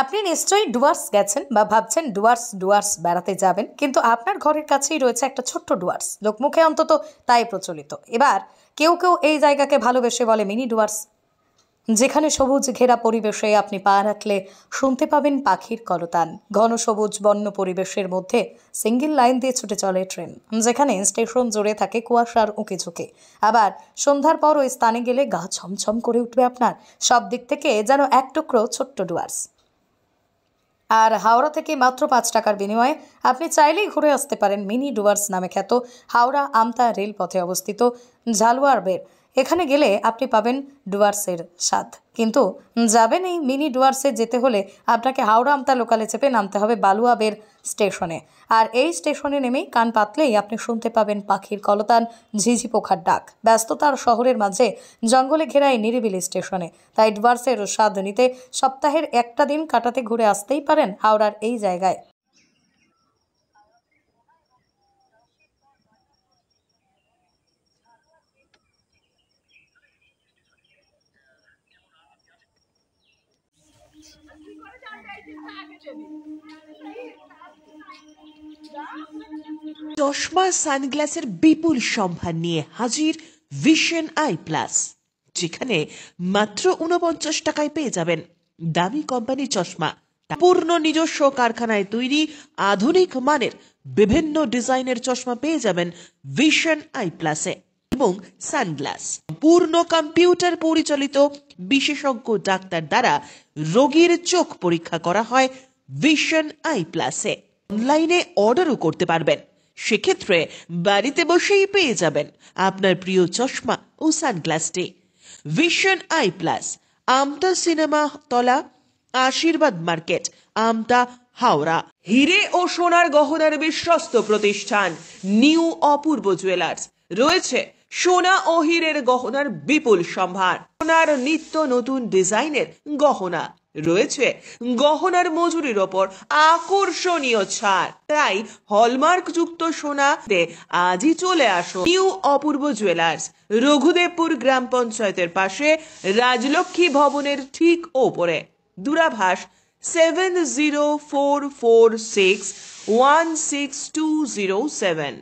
আপনি নিশ্চয়ই ডুয়ার্স গেছেন বা ভাবছেন ডুয়ার্স বেড়াতে যাবেন, কিন্তু আপনার ঘরের কাছেই রয়েছে একটা ছোট্ট ডুয়ার্স। লোকমুখে অন্তত তাই প্রচলিত। এবার কেউ কেউ এই জায়গাকে ভালোবেসে বলে মিনি ডুয়ার্স, যেখানে সবুজ ঘেরা পরিবেশে আপনি পা রাখলে শুনতে পাবেন পাখির কলতান। ঘন সবুজ বন্য পরিবেশের মধ্যে সিঙ্গেল লাইন দিয়ে ছুটে চলে ট্রেন, যেখানে স্টেশন জুড়ে থাকে কুয়াশার উঁকে ঝুঁকে। আবার সন্ধ্যার পর ওই স্থানে গেলে গা ছমছম করে উঠবে আপনার। সব দিক থেকে যেন এক টুকরো ছোট্ট ডুয়ার্স। আর হাওড়া থেকে মাত্র 5 টাকার বিনিময়ে আপনি চাইলেই ঘুরে আসতে পারেন মিনি ডুয়ার্স নামে খ্যাত হাওড়া আমতা রেলপথে অবস্থিত ঝালুয়ার বের। এখানে গেলে আপনি পাবেন ডুয়ার্সের স্বাদ। কিন্তু যাবেন এই মিনি ডুয়ার্সে যেতে হলে আপনাকে হাওড়া আমতা লোকালে চেপে নামতে হবে বালুয়া বের স্টেশনে। আর এই স্টেশনে নেমেই কান পাতলেই আপনি শুনতে পাবেন পাখির কলতান, ঝিঝি পোকার ডাক। ব্যস্ততার শহরের মাঝে জঙ্গলে ঘেরা এই নিরিবিলি স্টেশনে। তাই ডুয়ার্সের স্বাদ নিতে সপ্তাহের একটা দিন কাটাতে ঘুরে আসতেই পারেন হাওড়ার এই জায়গায়। চশমা সানগ্লাসের বিপুল সম্ভার নিয়ে হাজির ভিশন আই প্লাস, যেখানে মাত্র 49 টাকায় পেয়ে যাবেন দামি কোম্পানি চশমা। পূর্ণ নিজস্ব কারখানায় তৈরি আধুনিক মানের বিভিন্ন ডিজাইনের চশমা পেয়ে যাবেন ভিশন আই প্লাসে। এবং সানগ্লাস পূর্ণ কম্পিউটার পরিচালিত বিশেষজ্ঞ ডাক্তার দ্বারা রোগীর চোখ পরীক্ষা করা হয় ভিশন আই প্লাসে। অনলাইনে অর্ডারও করতে পারবেন। সেক্ষেত্রে বাড়িতে বসেই পেয়ে যাবেন আপনার প্রিয় চশমা ও সানগ্লাসটি। Vision Eye Plus, Amta cinema তলা, আশীর্বাদ মার্কেট, আমতা, হাওড়া। হিরে ও সোনার গহনার বিশ্বস্ত প্রতিষ্ঠান নিউ অপূর্ব জুয়েলার্স। রয়েছে সোনা ও হীরের গহনার বিপুল সম্ভার। সোনার নিত্য নতুন ডিজাইনের গহনা রয়েছে। গহনার মজুরির ওপর আকর্ষণীয় ছাড়। তাই হলমার্ক যুক্ত সোনাতে আজই চলে আসো নিউ অপূর্ব জুয়েলার্স, রঘুদেবপুর গ্রাম পঞ্চায়েতের পাশে, রাজলক্ষ্মী ভবনের ঠিক ওপরে। দূরাভাষ 7044616207।